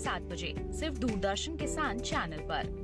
7 बजे सिर्फ दूरदर्शन किसान चैनल पर।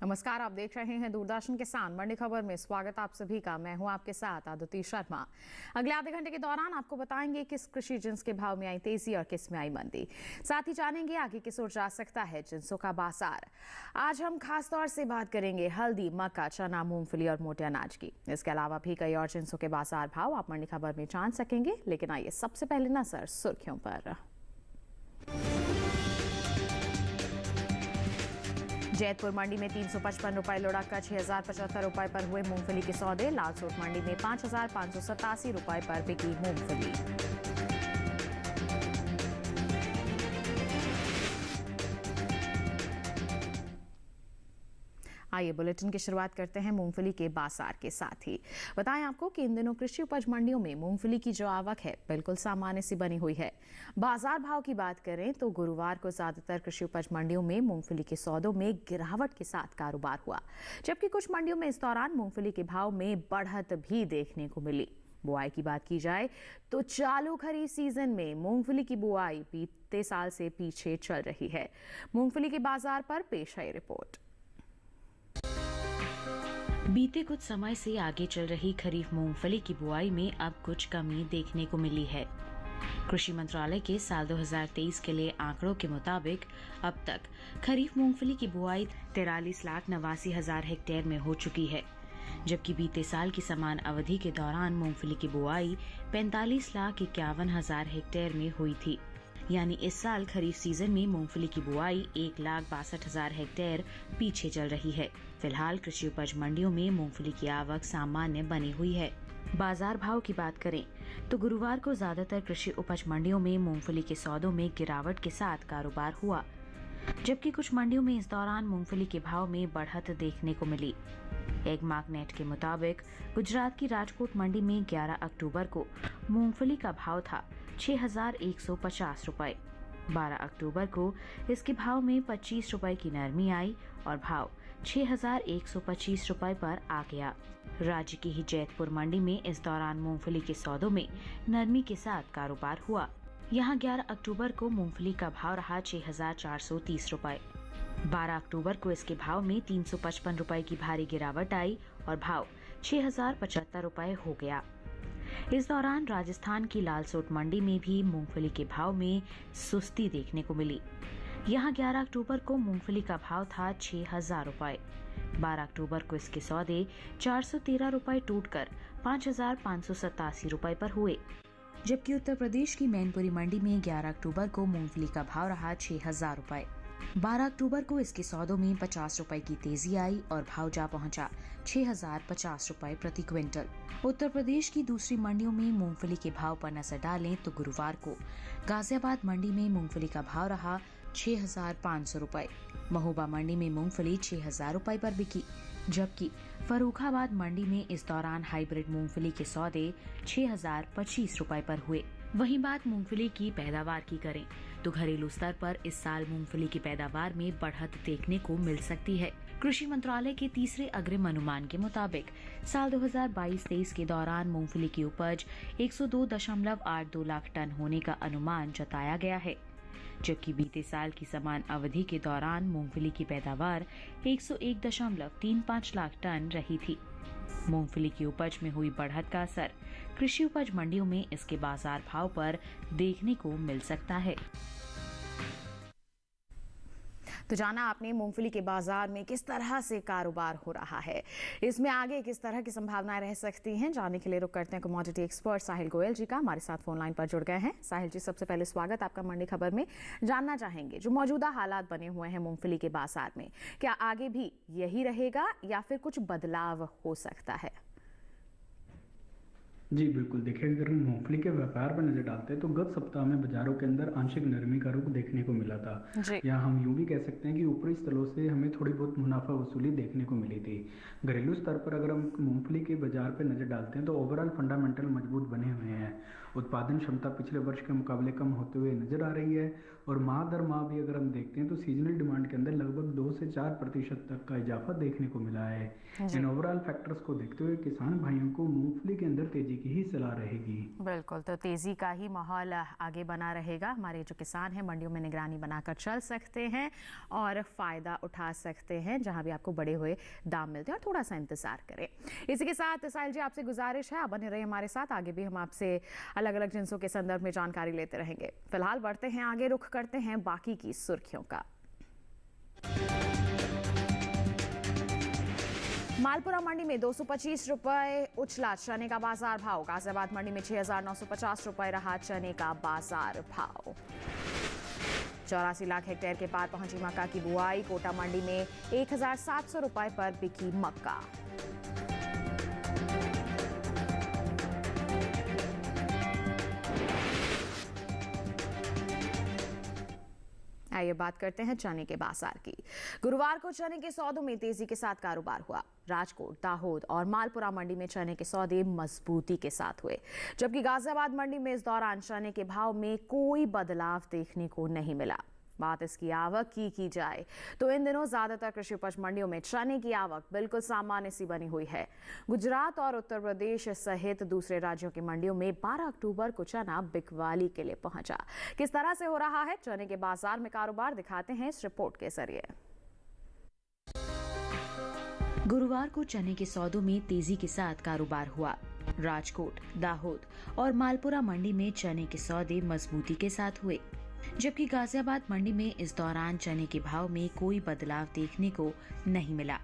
नमस्कार, आप देख रहे हैं दूरदर्शन किसान मंडी खबर में। स्वागत आप सभी का। मैं हूं आपके साथ आदिति शर्मा। अगले आधे घंटे के दौरान आपको बताएंगे किस कृषि जिन्स के भाव में आई तेजी और किस में आई मंदी। साथ ही जानेंगे आगे किस ओर जा सकता है जिन्सों का बाजार। आज हम खास तौर से बात करेंगे हल्दी, मक्का, चना, मूंगफली और मोटे अनाज की। इसके अलावा भी कई और जिन्सों के बाजार भाव आप मंडी खबर में जान सकेंगे। लेकिन आइए सबसे पहले नजर सुर्खियों पर। जैतपुर मंडी में 355 रुपए लुढ़क 6075 रुपए पर हुए मूंगफली के सौदे। लालसोट मंडी में 5587 रुपए पर बिकी मूंगफली। आइए बुलेटिन की शुरुआत करते हैं मूंगफली के बाजार के साथ ही। बताएं आपको कि इन दिनों कृषि उपज मंडियों में मूंगफली की जो आवक है बिल्कुल सामान्य सी बनी हुई है। बाजार भाव की बात करें तो गुरुवार को ज्यादातर कृषि उपज मंडियों में मूंगफली के सौदों में गिरावट के साथ कारोबार हुआ, जबकि कुछ मंडियों में इस दौरान मूंगफली के भाव में बढ़त भी देखने को मिली। बुआई की बात की जाए तो चालू खरीफ सीजन में मूंगफली की बुआई बीते साल से पीछे चल रही है। मूंगफली के बाजार पर पेश है रिपोर्ट। बीते कुछ समय से आगे चल रही खरीफ मूंगफली की बुआई में अब कुछ कमी देखने को मिली है। कृषि मंत्रालय के साल 2023 के लिए आंकड़ों के मुताबिक अब तक खरीफ मूंगफली की बुआई 43,89,000 हेक्टेयर में हो चुकी है, जबकि बीते साल की समान अवधि के दौरान मूंगफली की बुआई 45,51,000 हेक्टेयर में हुई थी। यानी इस साल खरीफ सीजन में मूंगफली की बुआई 1,62,000 हेक्टेयर पीछे चल रही है। फिलहाल कृषि उपज मंडियों में मूंगफली की आवक सामान्य बनी हुई है। बाजार भाव की बात करें तो गुरुवार को ज्यादातर कृषि उपज मंडियों में मूंगफली के सौदों में गिरावट के साथ कारोबार हुआ, जबकि कुछ मंडियों में इस दौरान मूंगफली के भाव में बढ़त देखने को मिली। एगमार्कनेट के मुताबिक गुजरात की राजकोट मंडी में 11 अक्टूबर को मूंगफली का भाव था 6,150 रुपए। 12 अक्टूबर को इसके भाव में 25 रुपए की नरमी आई और भाव 6,125 रुपए पर आ गया। राज्य की ही जैतपुर मंडी में इस दौरान मूंगफली के सौदों में नरमी के साथ कारोबार हुआ। यहाँ 11 अक्टूबर को मूंगफली का भाव रहा 6,430 रुपए। 12 अक्टूबर को इसके भाव में 355 रुपए की भारी गिरावट आई और भाव 6,075 रुपए हो गया। इस दौरान राजस्थान की लालसोट मंडी में भी मूंगफली के भाव में सुस्ती देखने को मिली। यहाँ 11 अक्टूबर को मूंगफली का भाव था 6,000 रुपए। 12 अक्टूबर को इसके सौदे 413 रुपए टूटकर 5,587 रुपए पर हुए, जबकि उत्तर प्रदेश की मैनपुरी मंडी में 11 अक्टूबर को मूंगफली का भाव रहा 6,000 रुपए। 12 अक्टूबर को इसके सौदों में 50 रुपए की तेजी आई और भाव जा पहुंचा 6,050 रुपए प्रति क्विंटल। उत्तर प्रदेश की दूसरी मंडियों में मूंगफली के भाव पर नजर डालें तो गुरुवार को गाजियाबाद मंडी में मूंगफली का भाव रहा 6,500 रुपए। महोबा मंडी में मूंगफली 6,000 रुपए पर बिकी, जबकि फर्रुखाबाद मंडी में इस दौरान हाइब्रिड मूंगफली के सौदे 6,025 रुपए पर हुए। वहीं बात मूंगफली की पैदावार की करें तो घरेलू स्तर पर इस साल मूंगफली की पैदावार में बढ़त देखने को मिल सकती है। कृषि मंत्रालय के तीसरे अग्रिम अनुमान के मुताबिक साल 2022-23 के दौरान मूंगफली की उपज 102.82 लाख टन होने का अनुमान जताया गया है, जबकि बीते साल की समान अवधि के दौरान मूंगफली की पैदावार 101.35 लाख टन रही थी। मूंगफली की उपज में हुई बढ़त का असर कृषि उपज मंडियों में इसके बाजार भाव पर देखने को मिल सकता है। तो जाना आपने मूंगफली के बाजार में किस तरह से कारोबार हो रहा है, इसमें आगे किस तरह की संभावनाएं रह सकती हैं, जानने के लिए रुक करते हैं कमोडिटी एक्सपर्ट साहिल गोयल जी का। हमारे साथ फोन लाइन पर जुड़ गए हैं। साहिल जी, सबसे पहले स्वागत आपका मंडी खबर में। जानना चाहेंगे जो मौजूदा हालात बने हुए हैं मूंगफली के बाजार में, क्या आगे भी यही रहेगा या फिर कुछ बदलाव हो सकता है? जी, बिल्कुल। देखिए, अगर हम मूँगफली के व्यापार पर नज़र डालते हैं, तो गत सप्ताह में बाज़ारों के अंदर आंशिक नरमी का रुख देखने को मिला था। जी। या हम यूँ भी कह सकते हैं कि ऊपरी स्थलों से हमें थोड़ी बहुत मुनाफ़ा वसूली देखने को मिली थी। घरेलू स्तर पर अगर हम मूँगफली के बाज़ार पे नज़र डालते हैं, तो ओवरऑल फंडामेंटल मजबूत बने हुए हैं। उत्पादन क्षमता पिछले वर्ष के मुकाबले कम होते हुए नज़र आ रही है और माह दर माह भी अगर हम देखते हैं, तो सीज़नल डिमांड के अंदर लगभग 2 से 4% तक का इजाफ़ा देखने को मिला है। जी। इन ओवरऑल फैक्टर्स को देखते हुए किसान भाइयों को मूँगफली के अंदर तेज़ी की ही सलाह रहेगी। बिल्कुल, तो तेज़ी का ही माहौल आगे बना रहेगा। हमारे जो किसान हैं मंडियों में निगरानी बनाकर चल सकते हैं और फ़ायदा उठा सकते हैं जहां भी आपको बड़े हुए दाम मिलते हैं, और थोड़ा सा इंतज़ार करें। इसी के साथ साहिल जी, आपसे गुजारिश है, आप बने रहिए हमारे साथ। आगे भी हम आपसे अलग अलग जिनसों के संदर्भ में जानकारी लेते रहेंगे। फिलहाल बढ़ते हैं आगे, रुख करते हैं बाकी की सुर्खियों का। मालपुरा मंडी में 225 रुपए उछला चने का बाजार भाव। गाजियाबाद मंडी में 6,950 रुपए रहा चने का बाजार भाव। 84 लाख हेक्टेयर के पार पहुंची मक्का की बुआई। कोटा मंडी में 1,700 रुपए पर बिकी मक्का। आइए बात करते हैं चने के बाजार की। गुरुवार को चने के सौदों में तेजी के साथ कारोबार हुआ। राजकोट, दाहोद और मालपुरा मंडी में चने के सौदे मजबूती के साथ हुए, जबकि गाजियाबाद मंडी में इस दौरान चने के भाव में कोई बदलाव देखने को नहीं मिला। बात इसकी आवक की जाए तो इन दिनों ज्यादातर कृषि उपज मंडियों में चने की आवक बिल्कुल सामान्य सी बनी हुई है। गुजरात और उत्तर प्रदेश सहित दूसरे राज्यों की मंडियों में 12 अक्टूबर को चना बिकवाली के लिए पहुंचा। किस तरह से हो रहा है चने के बाजार में कारोबार, दिखाते हैं इस रिपोर्ट के जरिए। गुरुवार को चने के सौदों में तेजी के साथ कारोबार हुआ। राजकोट, दाहोद और मालपुरा मंडी में चने के सौदे मजबूती के साथ हुए, जबकि गाजियाबाद मंडी में इस दौरान चने के भाव में कोई बदलाव देखने को नहीं मिला।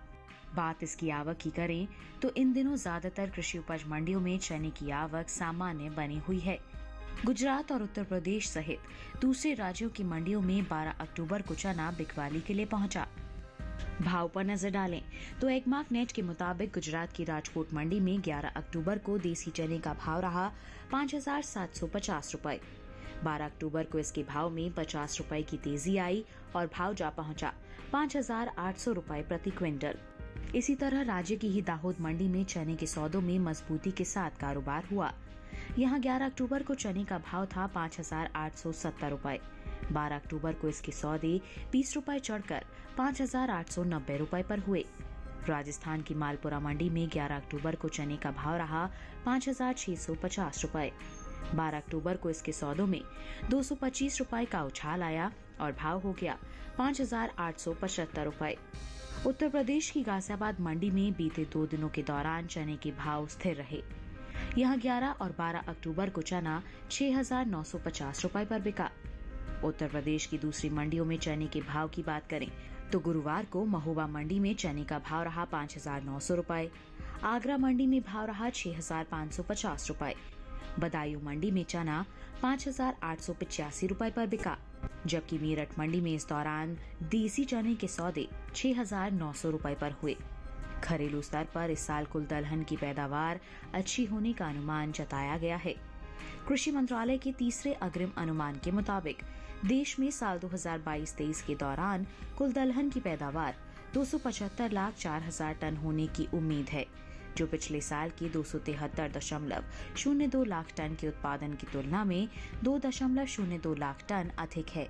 बात इसकी आवक की करें तो इन दिनों ज्यादातर कृषि उपज मंडियों में चने की आवक सामान्य बनी हुई है। गुजरात और उत्तर प्रदेश सहित दूसरे राज्यों की मंडियों में 12 अक्टूबर को चना बिकवाली के लिए पहुंचा। भाव पर नजर डालें तो एगमार्क नेट के मुताबिक गुजरात की राजकोट मंडी में 11 अक्टूबर को देसी चने का भाव रहा 5,750 रुपए। 12 अक्टूबर को इसके भाव में 50 रुपए की तेजी आई और भाव जा पहुंचा 5,800 रुपए प्रति क्विंटल। इसी तरह राज्य की ही दाहोद मंडी में चने के सौदों में मजबूती के साथ कारोबार हुआ। यहां 11 अक्टूबर को चने का भाव था 5,870 रुपए। 12 अक्टूबर को इसके सौदे 20 रुपए चढ़कर 5,890 रुपए पर हुए। राजस्थान की मालपुरा मंडी में 11 अक्टूबर को चने का भाव रहा 5,650 रुपए। 12 अक्टूबर को इसके सौदों में 225 रुपए का उछाल आया और भाव हो गया 5,875 रुपए। उत्तर प्रदेश की गाजियाबाद मंडी में बीते 2 दिनों के दौरान चने के भाव स्थिर रहे। यहां 11 और 12 अक्टूबर को चना 6,950 रुपए पर बिका। उत्तर प्रदेश की दूसरी मंडियों में चने के भाव की बात करें तो गुरुवार को महोबा मंडी में चने का भाव रहा 5,900 रुपए। आगरा मंडी में भाव रहा 6,550 रुपए। बदायूं मंडी में चना 5,885 रुपए पर बिका, जबकि मेरठ मंडी में इस दौरान देसी चने के सौदे 6,900 रुपए पर हुए। घरेलू स्तर पर इस साल कुल दलहन की पैदावार अच्छी होने का अनुमान जताया गया है। कृषि मंत्रालय के तीसरे अग्रिम अनुमान के मुताबिक देश में साल 2022-23 के दौरान कुल दलहन की पैदावार 275,04,000 टन होने की उम्मीद है, जो पिछले साल के 273.02 लाख टन के उत्पादन की तुलना में 2.02 लाख टन अधिक है।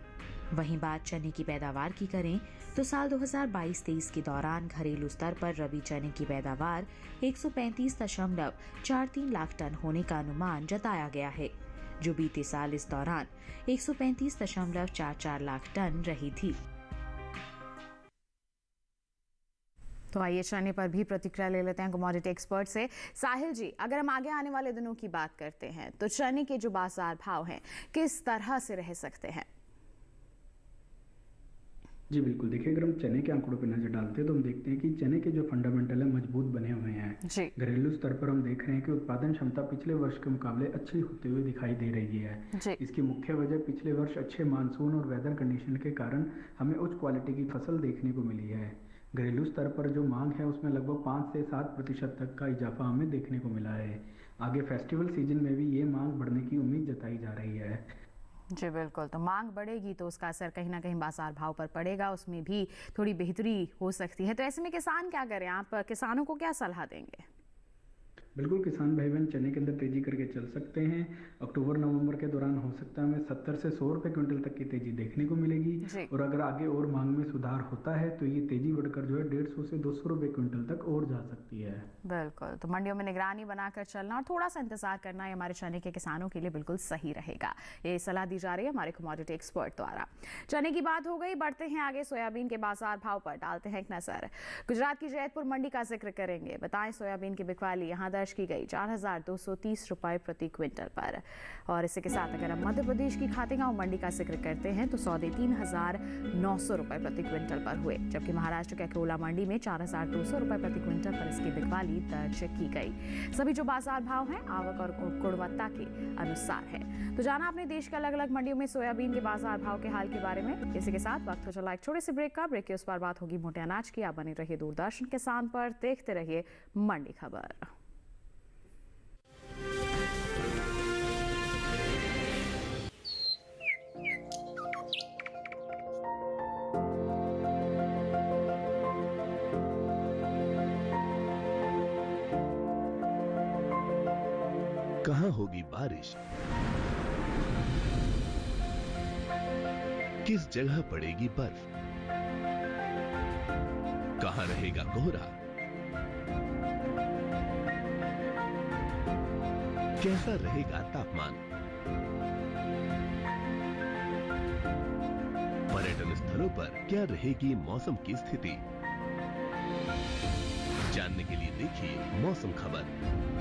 वहीं बात चने की पैदावार की करें तो साल 2022-23 के दौरान घरेलू स्तर पर रबी चने की पैदावार 135.43 लाख टन होने का अनुमान जताया गया है, जो बीते साल इस दौरान 135.44 लाख टन रही थी। तो आइए चने पर भी प्रतिक्रिया ले लेते हैं कमोडिटी एक्सपर्ट से। साहिल जी, अगर हम आगे आने वाले दिनों की बात करते हैं तो चने के जो बाजार भाव हैं किस तरह से रह सकते हैं? जी बिल्कुल, देखिए अगर हम चने के आंकड़ों पर नज़र डालते हैं तो हम देखते हैं कि चने के जो फंडामेंटल है मजबूत बने हुए हैं। जी। घरेलू स्तर पर हम देख रहे हैं कि उत्पादन क्षमता पिछले वर्ष के मुकाबले अच्छी होते हुए दिखाई दे रही है। जी। इसकी मुख्य वजह पिछले वर्ष अच्छे मानसून और वेदर कंडीशन के कारण हमें उच्च क्वालिटी की फसल देखने को मिली है। घरेलू स्तर पर जो मांग है उसमें लगभग 5 से 7% तक का इजाफा हमें देखने को मिला है। आगे फेस्टिवल सीजन में भी ये मांग बढ़ने की उम्मीद जताई जा रही है। जी बिल्कुल, तो मांग बढ़ेगी तो उसका असर कहीं ना कहीं बाजार भाव पर पड़ेगा, उसमें भी थोड़ी बेहतरी हो सकती है। तो ऐसे में किसान क्या करें, आप किसानों को क्या सलाह देंगे? बिल्कुल, किसान भाई बहन चने के अंदर तेजी करके चल सकते हैं। अक्टूबर नवंबर के दौरान हो सकता है हमें 70 से 100 रुपये क्विंटल तक की तेजी देखने को मिलेगी। और अगर आगे और मांग में सुधार होता है तो ये तेजी बढ़कर जो है 150 से 200 रुपये क्विंटल तक और जा सकती है। बिल्कुल, तो मंडियों में निगरानी बनाकर चलना और थोड़ा सा इंतजार करना ये हमारे चने के किसानों के लिए बिल्कुल सही रहेगा। ये सलाह दी जा रही है हमारे कमोडिटी एक्सपर्ट द्वारा। चने की बात हो गई, बढ़ते हैं आगे सोयाबीन के बाजार भाव पर, डालते हैं एक नजर। गुजरात की जैतपुर मंडी का जिक्र करेंगे। बताएं सोयाबीन की बिकवाली यहाँ दर्ज की गई 4,230 रुपए प्रति क्विंटल पर। और इसी के साथ अगर हम मध्य प्रदेश की खातेगांव मंडी का जिक्र करते हैं तो सौदे 3,900 रुपए प्रति क्विंटल पर हुए, जबकि महाराष्ट्र के अकोला मंडी में 4,200 रुपए प्रति क्विंटल पर इसकी बिकवाली दर्ज की गई। सभी जो बाजार भाव हैं आवक और गुणवत्ता के अनुसार है। तो जाना अपने देश के अलग अलग मंडियों में सोयाबीन के बाजार भाव के हाल के बारे में। इसी के साथ वक्त हो चला एक छोटे से ब्रेक का। ब्रेक के उस पर बात होगी मोटे अनाज की। आप बने रहिए दूरदर्शन किसान पर, देखते रहिए मंडी खबर। कहाँ होगी बारिश, किस जगह पड़ेगी बर्फ, कहाँ रहेगा कोहरा, कैसा रहेगा तापमान, पर्यटन स्थलों पर क्या रहेगी मौसम की स्थिति। जानने के लिए देखिए मौसम खबर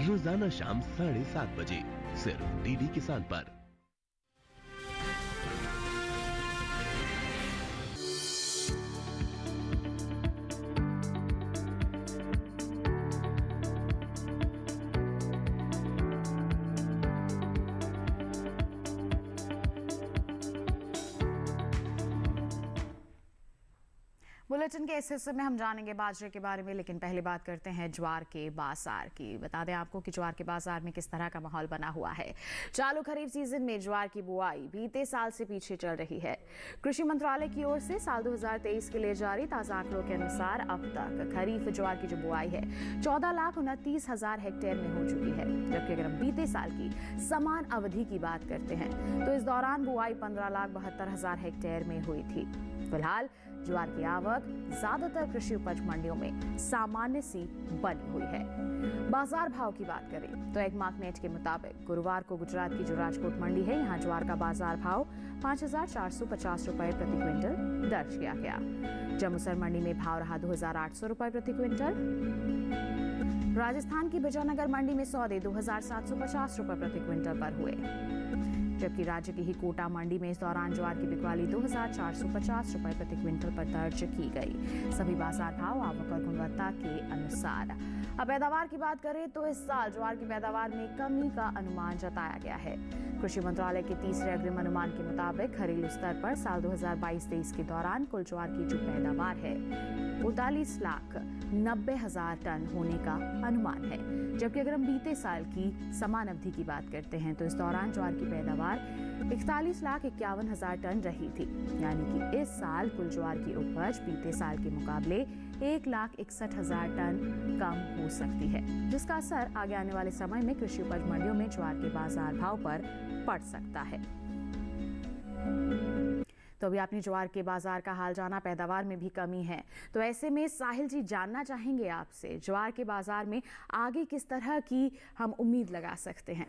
रोजाना शाम 7:30 बजे सिर्फ डीडी किसान पर। बुलेटिन के इस हिस्से में हम जानेंगे बाजरे के बारे में, लेकिन पहले बात करते हैं ज्वार के बाजार की। बता दें आपको कि ज्वार के बाजार में किस तरह का माहौल बना हुआ है। चालू खरीफ सीजन में ज्वार की बुआई बीते साल से पीछे चल रही है। कृषि मंत्रालय की ओर से साल 2023 के लिए जारी ताजा आंकड़ों के अनुसार अब तक खरीफ ज्वार की जो बुआई है 14,29,000 हेक्टेयर में हो चुकी है, जबकि अगर हम बीते साल की समान अवधि की बात करते हैं तो इस दौरान बुआई 15,72,000 हेक्टेयर में हुई थी। फिलहाल ज्वार की आवक ज्यादातर कृषि उपज मंडियों में सामान्य सी बनी हुई है। बाजार भाव की बात करें तो एक मार्कनेट के मुताबिक गुरुवार को गुजरात की जो राजकोट मंडी है, यहाँ ज्वार का बाजार भाव 5,450 रुपए प्रति क्विंटल दर्ज किया गया। जम्मूसर मंडी में भाव रहा 2,800 रुपए प्रति क्विंटल। राजस्थान की विजयनगर मंडी में सौदे 2,750 रुपए प्रति क्विंटल पर हुए, जबकि राज्य की ही कोटा मंडी में इस दौरान ज्वार की बिकवाली 2,450 रुपए प्रति क्विंटल पर दर्ज की गई। सभी बाजार भाव आवक और गुणवत्ता के अनुसार। अब पैदावार की बात करें तो इस साल ज्वार की पैदावार में कमी का अनुमान जताया गया है। कृषि मंत्रालय के तीसरे अग्रिम अनुमान के मुताबिक घरेलू स्तर पर साल 2022-23 के दौरान कुल ज्वार की जो पैदावार है 39,90,000 टन होने का अनुमान है, जबकि अगर हम बीते साल की समान अवधि की बात करते हैं तो इस दौरान ज्वार की पैदावार 41,51,000 टन रही थी। यानी कि इस साल कुल ज्वार की उपज बीते साल के मुकाबले 1,61,000 टन कम हो सकती है, जिसका असर आगे आने वाले समय में कृषि उपज मंडियों में ज्वार के बाजार भाव पर पड़ सकता है। तो अभी आपने ज्वार के बाजार का हाल जाना, पैदावार में भी कमी है। तो ऐसे में साहिल जी जानना चाहेंगे आपसे ज्वार के बाजार में आगे किस तरह की हम उम्मीद लगा सकते हैं।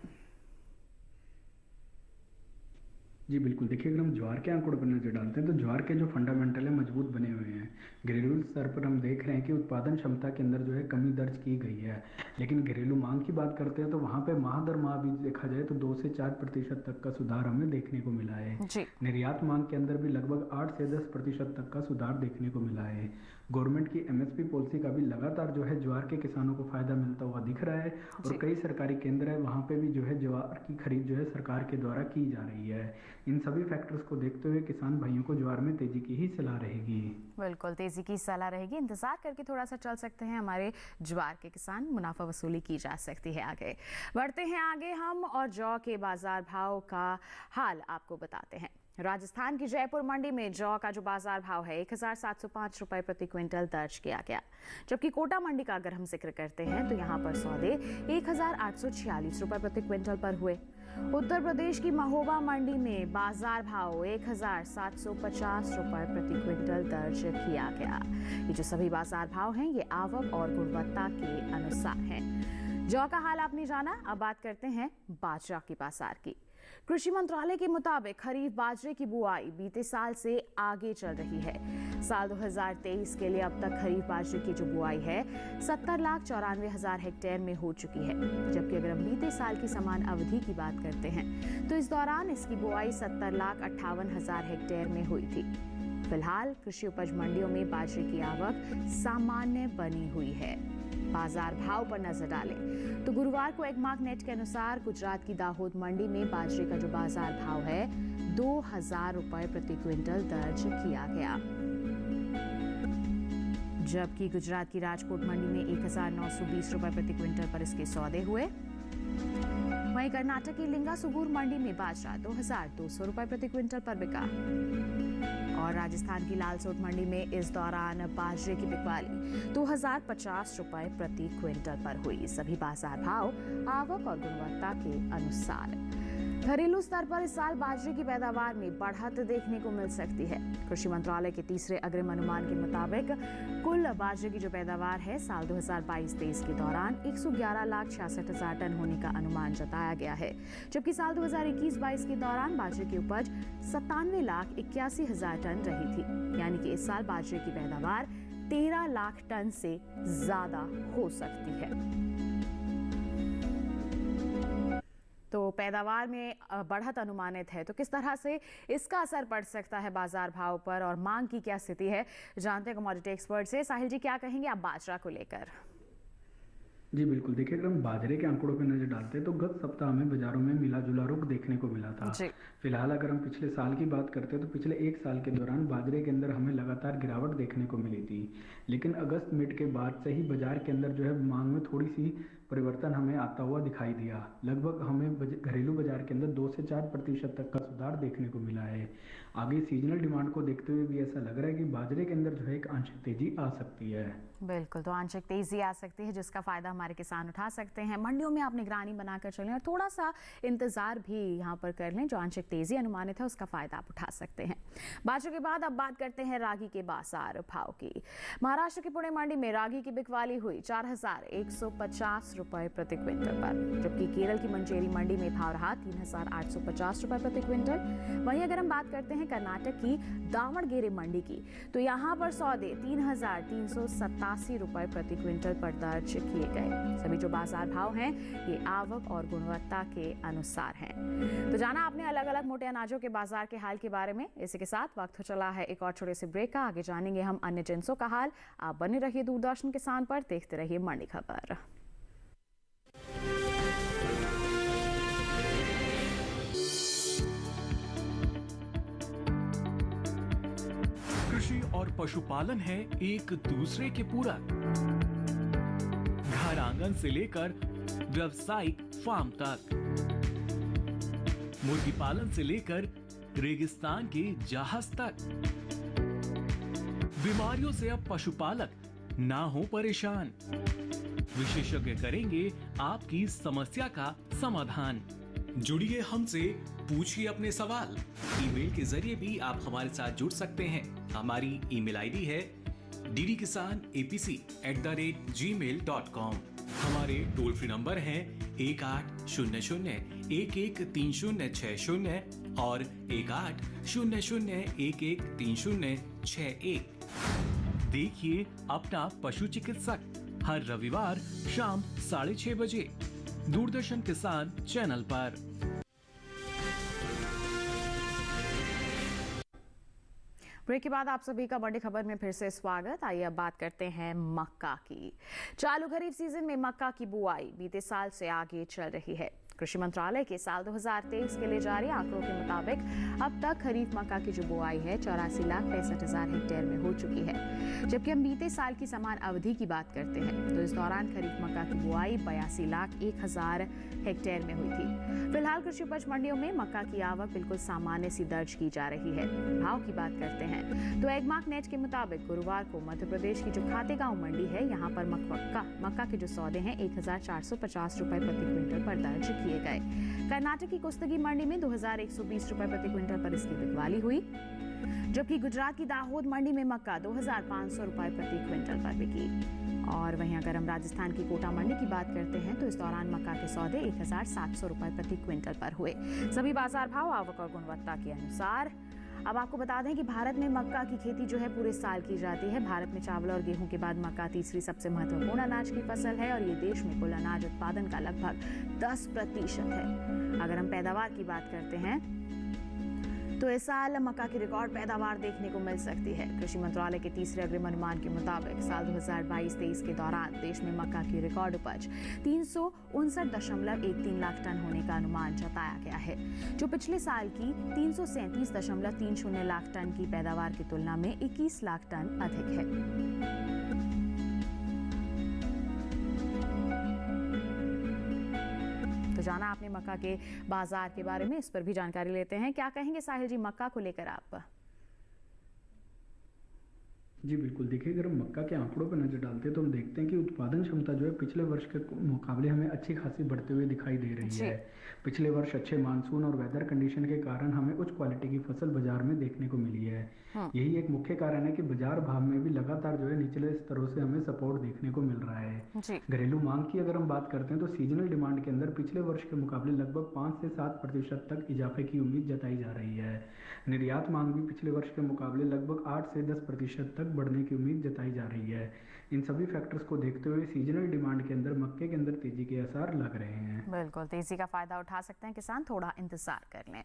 जी बिल्कुल, देखिए अगर हम ज्वार के आंकड़ों पर नजर डालते हैं तो ज्वार के जो फंडामेंटल है मजबूत बने हुए हैं। घरेलू स्तर पर हम देख रहे हैं कि उत्पादन क्षमता के अंदर जो है कमी दर्ज की गई है, लेकिन घरेलू मांग की बात करते हैं तो वहाँ पे माह दर माह भी देखा जाए तो 2 से 4% तक का सुधार हमें देखने को मिला है। निर्यात मांग के अंदर भी लगभग 8 से 10% तक का सुधार देखने को मिला है। गवर्नमेंट की MSP पॉलिसी का भी लगातार जो है ज्वार के किसानों को फायदा मिलता हुआ दिख रहा है और कई सरकारी केंद्र है वहाँ पे भी जो है ज्वार की खरीद जो है सरकार के द्वारा की जा रही है। इन सभी फैक्टर्स को देखते हुए किसान भाइयों को ज्वार में तेजी की ही सलाह रहेगी। बिल्कुल तेजी की सलाह रहेगी। इंतजार करके थोड़ा सा चल सकते हैं हमारे ज्वार के किसान, मुनाफा वसूली की जा सकती है। आगे बढ़ते हैं आगे हम और जौ के बाजार भाव का हाल आपको बताते हैं। राजस्थान की जयपुर मंडी में जौ का जो बाजार भाव है 1705 रुपए प्रति क्विंटल दर्ज किया गया, जबकि कोटा मंडी का अगर हम जिक्र करते हैं तो यहाँ पर सौदे 1846 रुपए प्रति क्विंटल पर हुए। उत्तर प्रदेश की महोबा मंडी में बाजार भाव 1750 रुपए प्रति क्विंटल दर्ज किया गया। ये जो सभी बाजार भाव हैं ये आवक और गुणवत्ता के अनुसार हैं। जौ का हाल आपने जाना, अब बात करते हैं बाजरा की बाजार की। कृषि मंत्रालय के मुताबिक खरीफ बाजरे की बुआई बीते साल से आगे चल रही है। साल 2023 के लिए अब तक खरीफ बाजरे की जो बुआई है 70,94,000 हेक्टेयर में हो चुकी है, जबकि अगर हम बीते साल की समान अवधि की बात करते हैं तो इस दौरान इसकी बुआई 70,58,000 हेक्टेयर में हुई थी। फिलहाल कृषि उपज मंडियों में बाजरे की आवक सामान्य बनी हुई है। बाजार भाव पर नजर डालें तो गुरुवार को एगमार्क नेट के अनुसार गुजरात की दाहोद मंडी में बाजरे का जो बाजार भाव है 2,000 रुपए प्रति क्विंटल दर्ज किया गया, जबकि गुजरात की राजकोट मंडी में 1,920 रुपए प्रति क्विंटल पर इसके सौदे हुए। वहीं कर्नाटक की लिंगासुगूर मंडी में बाजरा 2,200 रुपए प्रति क्विंटल पर बिका और राजस्थान की लालसोट मंडी में इस दौरान बाजरे की बिकवाली 2,050 रुपए प्रति क्विंटल पर हुई। सभी बाजार भाव आवक और गुणवत्ता के अनुसार। घरेलू स्तर पर इस साल बाजरे की पैदावार में बढ़त देखने को मिल सकती है। कृषि मंत्रालय के तीसरे अग्रिम अनुमान के मुताबिक कुल बाजरे की जो पैदावार है साल 2022-23 के दौरान 111,66,000 टन होने का अनुमान जताया गया है, जबकि साल 2021-22 के दौरान बाजरे की उपज 97,81,000 टन रही थी। यानी कि इस साल बाजरे की पैदावार 13 लाख टन से ज्यादा हो सकती है। तो पैदावार में बढ़त अनुमानित है, तो किस तरह से इसका असर पड़ सकता है बाजार भाव पर और मांग की क्या स्थिति है, जानते हैं कमोडिटी एक्सपर्ट से। साहिल जी, क्या कहेंगे आप बाजरा को लेकर? जी बिल्कुल, देखिए अगर हम बाजरे के आंकड़ों पर नजर डालते हैं तो गत सप्ताह में बाजारों में मिला जुला रुख देखने को मिला था। फिलहाल अगर हम पिछले साल की बात करते हैं तो पिछले एक साल के दौरान बाजरे के अंदर हमें लगातार गिरावट देखने को मिली थी, लेकिन अगस्त मिड के बाद से ही बाजार के अंदर जो है मांग में थोड़ी सी परिवर्तन हमें आता हुआ दिखाई दिया। लगभग हमें घरेलू बाजार के अंदर 2 से 4% तक का सुधार देखने को मिला है। आगे सीजनल डिमांड को देखते हुए भी ऐसा लग रहा है कि बाजरे के अंदर जो है एक आंशिक तेजी आ सकती है। बिल्कुल, तो आंशिक तेजी आ सकती है जिसका फायदा हमारे किसान उठा सकते हैं। मंडियों में आप निगरानी बनाकर चलें और थोड़ा सा इंतजार भी यहाँ पर कर लें, जो आंशिक तेजी अनुमानित है उसका फायदा आप उठा सकते हैं। बाजरे के बाद अब बात करते हैं रागी के बाजार भाव की। महाराष्ट्र की पुणे मंडी में रागी की बिकवाली हुई 4,150 रुपए प्रति क्विंटल पर, जबकि केरल की मंचेरी मंडी में भाव रहा 3,850 रुपए प्रति क्विंटल। वहीं अगर हम बात करते हैं कर्नाटक की दावणगेरे मंडी की, तो यहाँ पर सौदे 3,387 रुपए प्रति क्विंटल पर दर्ज किए गए। सभी जो बाजार भाव हैं ये आवक और गुणवत्ता के अनुसार हैं। तो जाना आपने अलग अलग मोटे अनाजों के बाजार के हाल के बारे में। इसी के साथ वक्त हो चला है एक और छोटे से ब्रेक का। आगे जानेंगे हम अन्य जिन्सों का हाल। आप बने रहिए दूरदर्शन किसान पर, देखते रहिए मंडी खबर। कृषि और पशुपालन है एक दूसरे के पूरक। घर आंगन से लेकर व्यावसायिक फार्म तक, मुर्गी पालन से लेकर रेगिस्तान के जहाज तक। बीमारियों से अब पशुपालक ना हो परेशान। विशेषज्ञ करेंगे आपकी समस्या का समाधान। जुड़िए हमसे, पूछिए अपने सवाल। ईमेल के जरिए भी आप हमारे साथ जुड़ सकते हैं। हमारी ईमेल आईडी है ddkisanapc@gmail.com। हमारे टोल फ्री नंबर हैं 1800-113060 और 1800-113061। देखिए अपना पशु चिकित्सक हर रविवार शाम 6:30 बजे दूरदर्शन किसान चैनल पर। ब्रेक के बाद आप सभी का बड़ी खबर में फिर से स्वागत। आइए अब बात करते हैं मक्का की। चालू खरीफ सीजन में मक्का की बुआई बीते साल से आगे चल रही है। कृषि मंत्रालय के साल 2023 के लिए जारी आंकड़ों के मुताबिक अब तक खरीफ मक्का की जो बुआई है 84,65,000 हेक्टेयर में हो चुकी है। जबकि हम बीते साल की समान अवधि की बात करते हैं तो इस दौरान खरीफ मक्का की बुआई 82,01,000 हेक्टेयर में हुई थी। फिलहाल कृषि उपज मंडियों में मक्का की आवक बिल्कुल सामान्य सी दर्ज की जा रही है। भाव की बात करते हैं तो एगमार्क नेट के मुताबिक गुरुवार को मध्य प्रदेश की जो खातेगांव मंडी है यहाँ पर मक्का के जो सौदे हैं 1,450 रुपए प्रति क्विंटल पर दर्ज किए गए। कर्नाटक की कुस्तगी मंडी में 2,120 रुपए प्रति क्विंटल पर इसकी बिकवाली हुई, जबकि गुजरात की दाहोद मंडी में मक्का 2,500 रुपए प्रति क्विंटल पर बिकी। और वहीं अगर हम राजस्थान की कोटा मंडी की बात करते हैं तो इस दौरान मक्का के सौदे 1,700 रुपए प्रति क्विंटल पर हुए। सभी बाजार भाव आवक और गुणवत्ता के अनुसार। अब आपको बता दें कि भारत में मक्का की खेती जो है पूरे साल की जाती है। भारत में चावल और गेहूं के बाद मक्का तीसरी सबसे महत्वपूर्ण अनाज की फसल है और ये देश में कुल अनाज उत्पादन का लगभग 10% है। अगर हम पैदावार की बात करते हैं तो इस साल मक्का की रिकॉर्ड पैदावार देखने को मिल सकती है। कृषि मंत्रालय के तीसरे अग्रिम अनुमान के मुताबिक साल 2022-23 के दौरान देश में मक्का की रिकॉर्ड उपज 359.13 लाख टन होने का अनुमान जताया गया है, जो पिछले साल की 337.30 लाख टन की पैदावार की तुलना में 21 लाख टन अधिक है। तो जाना आपने मक्का के बाजार के बारे में, इस पर भी जानकारी लेते हैं। क्या कहेंगे साहिल जी मक्का को लेकर आप? जी बिल्कुल, देखिए अगर हम मक्का के आंकड़ों पर नजर डालते हैं तो हम देखते हैं कि उत्पादन क्षमता जो है पिछले वर्ष के मुकाबले हमें अच्छी खासी बढ़ते हुए दिखाई दे रही है। पिछले वर्ष अच्छे मानसून और वेदर कंडीशन के कारण हमें उच्च क्वालिटी की फसल बाजार में देखने को मिली है। यही एक मुख्य कारण है कि बाजार भाव में भी लगातार जो है निचले स्तरों से हमें सपोर्ट देखने को मिल रहा है। घरेलू मांग की अगर हम बात करते हैं तो सीजनल डिमांड के अंदर पिछले वर्ष के मुकाबले लगभग 5 से 7% तक इजाफे की उम्मीद जताई जा रही है। निर्यात मांग भी पिछले वर्ष के मुकाबले लगभग 8 से 10% तक बढ़ने की उम्मीद जताई जा रही है। इन सभी फैक्टर्स को देखते हुए सीजनल डिमांड के अंदर मक्के के अंदर तेजी के आसार लग रहे हैं। बिल्कुल, तेजी का फायदा उठा सकते हैं किसान, थोड़ा इंतजार कर लें।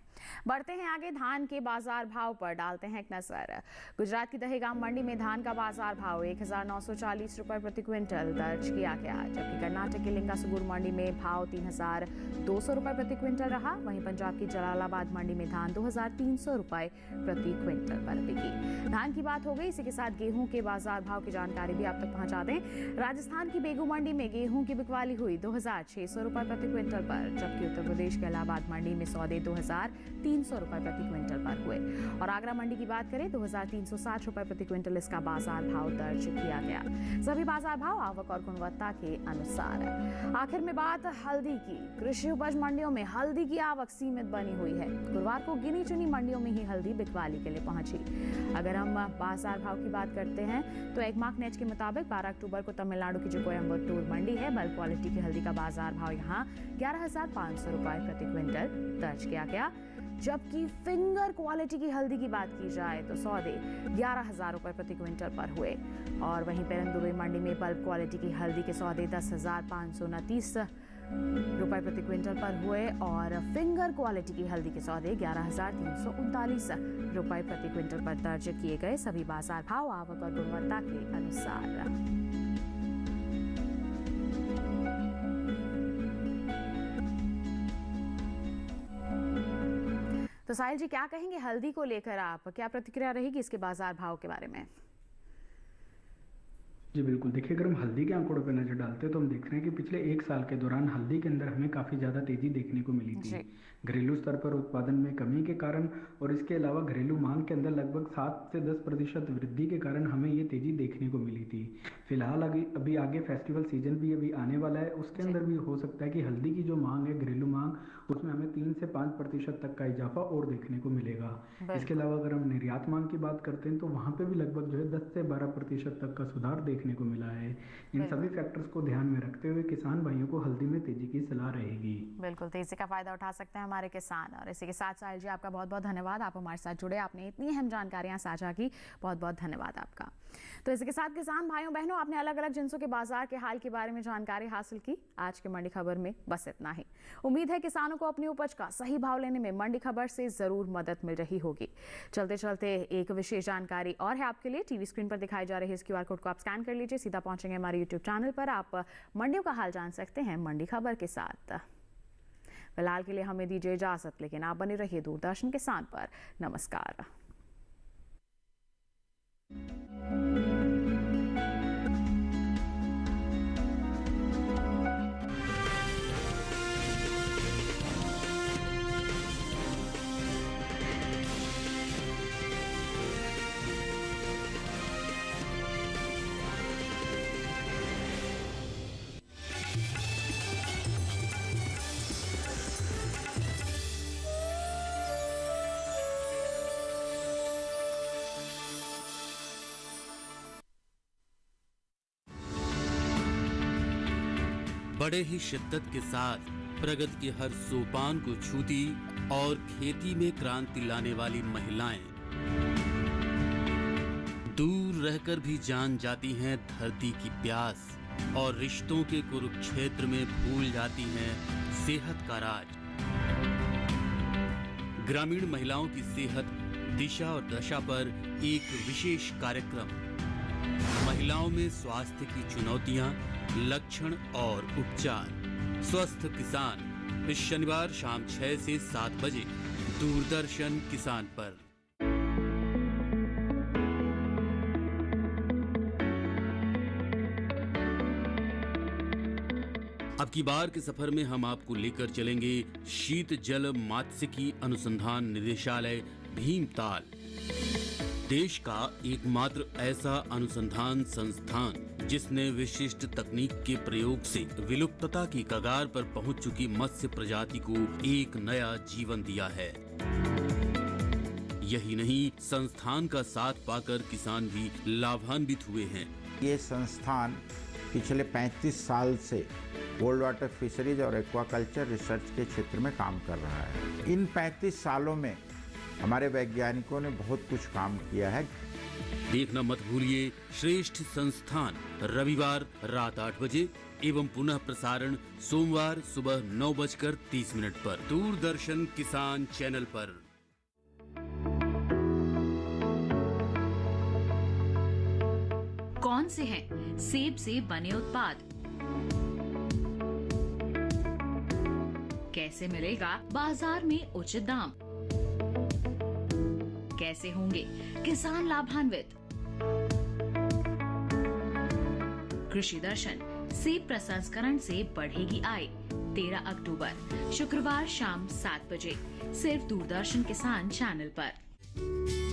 बढ़ते हैं आगे, धान के बाजार भाव पर डालते हैं एक नजर। गुजरात की दहेगाम मंडी में धान का बाजार भाव 1,940 रुपए प्रति क्विंटल दर्ज किया गया, जबकि कर्नाटक की लिंगासुगुर मंडी में भाव 3,200 रुपए प्रति क्विंटल रहा। वहीं पंजाब की जलालाबाद मंडी में धान 2,300 रुपए प्रति क्विंटल पर बिकी। धान की बात हो गई, इसी के साथ गेहूं के बाजार भाव की जानकारी भी आप तक पहुंचा दें। राजस्थान की बेगू मंडी में गेहूं की बिकवाली हुई 2,600 रुपए प्रति क्विंटल पर, जबकि उत्तर प्रदेश के इलाहाबाद मंडी में सौदे 2,300 रुपए प्रति क्विंटल पर हुए। और आगरा मंडी की बात करें 2,360 रुपए प्रति क्विंटल इसका बाजार भाव दर्ज किया गया। सभी बाजार भाव आवक और गुणवत्ता के अनुसार। आखिर में बात हल्दी की। कृषि उपज मंडियों में हल्दी की आवक सीमित बनी हुई है। गुरुवार को गिनी चुनी मंडियों में ही हल्दी बिकवाली के लिए पहुंची। अगर हम बाजार भाव की बात करते हैं तो एगमार्क नेट के मुताबिक 12 अक्टूबर को तमिलनाडु की जो कोयम्बटूर मंडी है, बल्क क्वालिटी की हल्दी का बाजार भाव यहाँ 11,500 रुपए प्रति क्विंटल दर्ज किया गया। जबकि फिंगर क्वालिटी की हल्दी की बात की जाए तो सौदे 11,000 रुपए प्रति क्विंटल पर हुए। और वहीं पेरंदुरुई मंडी में बल्क क्वालिटी की हल्दी के सौदे 10,529 रुपए प्रति क्विंटल पर हुए और फिंगर क्वालिटी की हल्दी के सौदे 11,339 रुपए प्रति क्विंटल पर दर्ज किए गए। सभी बाजार भाव आवक और गुणवत्ता के अनुसार। तो साहिल जी क्या कहेंगे हल्दी को लेकर, आप क्या प्रतिक्रिया रहेगी इसके बाजार भाव के बारे में? जी बिल्कुल, देखिए अगर हम हल्दी के आंकड़ों पर नजर डालते हैं तो हम देख रहे हैं कि पिछले 1 साल के दौरान हल्दी के अंदर हमें काफ़ी ज़्यादा तेजी देखने को मिली थी। घरेलू स्तर पर उत्पादन में कमी के कारण और इसके अलावा घरेलू मांग के अंदर लगभग 7 से 10% वृद्धि के कारण हमें ये तेजी देखने को मिली थी। फिलहाल अभी आगे फेस्टिवल सीजन भी अभी आने वाला है, उसके अंदर भी हो सकता है कि हल्दी की जो मांग है घरेलू मांग, उसमें हमें 3 से 5% तक का इजाफा और देखने को मिलेगा। इसके अलावा अगर हम निर्यात मांग की बात करते हैं तो वहाँ पे भी लगभग जो है 10 से 12% तक का सुधार देखने को मिला है। इन सभी फैक्टर्स को ध्यान में रखते हुए किसान भाइयों को हल्दी में तेजी की सलाह रहेगी। बिल्कुल, तेजी का फायदा उठा सकते हैं हमारे किसान। और इसी के साथ साहिल जी आपका बहुत बहुत धन्यवाद, आप हमारे साथ जुड़े, आपने इतनी अहम जानकारियां साझा की, बहुत बहुत धन्यवाद आपका। तो इसके साथ किसान भाइयों बहनों, आपने अलग अलग जिंसों के बाजार के हाल के बारे में जानकारी हासिल की। आज के मंडी खबर में बस इतना ही। उम्मीद है किसानों को अपनी उपज का सही भाव लेने में मंडी खबर से जरूर मदद मिल रही होगी। चलते चलते एक विशेष जानकारी और है आपके लिए। टीवी स्क्रीन पर दिखाई जा रहे इस QR कोड को आप स्कैन कर लीजिए, सीधा पहुंचेंगे हमारे यूट्यूब चैनल पर। आप मंडियों का हाल जान सकते हैं मंडी खबर के साथ। फिलहाल के लिए हमें दीजिए इजाजत, लेकिन आप बने रहिए दूरदर्शन किसान पर। नमस्कार। बड़े ही शिद्दत के साथ प्रगति के हर सोपान को छूती और खेती में क्रांति लाने वाली महिलाएं दूर रहकर भी जान जाती हैं धरती की प्यास और रिश्तों के कुरुक्षेत्र में भूल जाती हैं सेहत का राज। ग्रामीण महिलाओं की सेहत, दिशा और दशा पर एक विशेष कार्यक्रम। महिलाओं में स्वास्थ्य की चुनौतियां, लक्षण और उपचार। स्वस्थ किसान, इस शनिवार शाम 6 से 7 बजे दूरदर्शन किसान पर। अब की बार के सफर में हम आपको लेकर चलेंगे शीत जल मात्स्यिकी अनुसंधान निदेशालय भीमताल। देश का एकमात्र ऐसा अनुसंधान संस्थान जिसने विशिष्ट तकनीक के प्रयोग से विलुप्तता की कगार पर पहुंच चुकी मत्स्य प्रजाति को एक नया जीवन दिया है। यही नहीं, संस्थान का साथ पाकर किसान भी लाभान्वित हुए हैं। ये संस्थान पिछले 35 साल से कोल्ड वाटर फिशरीज और एक्वाकल्चर रिसर्च के क्षेत्र में काम कर रहा है। इन 35 सालों में हमारे वैज्ञानिकों ने बहुत कुछ काम किया है। देखना मत भूलिए श्रेष्ठ संस्थान, रविवार रात 8 बजे एवं पुनः प्रसारण सोमवार सुबह 9:30 पर दूरदर्शन किसान चैनल पर। कौन से हैं सेब से बने उत्पाद? कैसे मिलेगा बाजार में उचित दाम? कैसे होंगे किसान लाभान्वित? कृषि दर्शन सेब प्रसंस्करण से बढ़ेगी आय। 13 अक्टूबर शुक्रवार शाम 7 बजे सिर्फ दूरदर्शन किसान चैनल पर।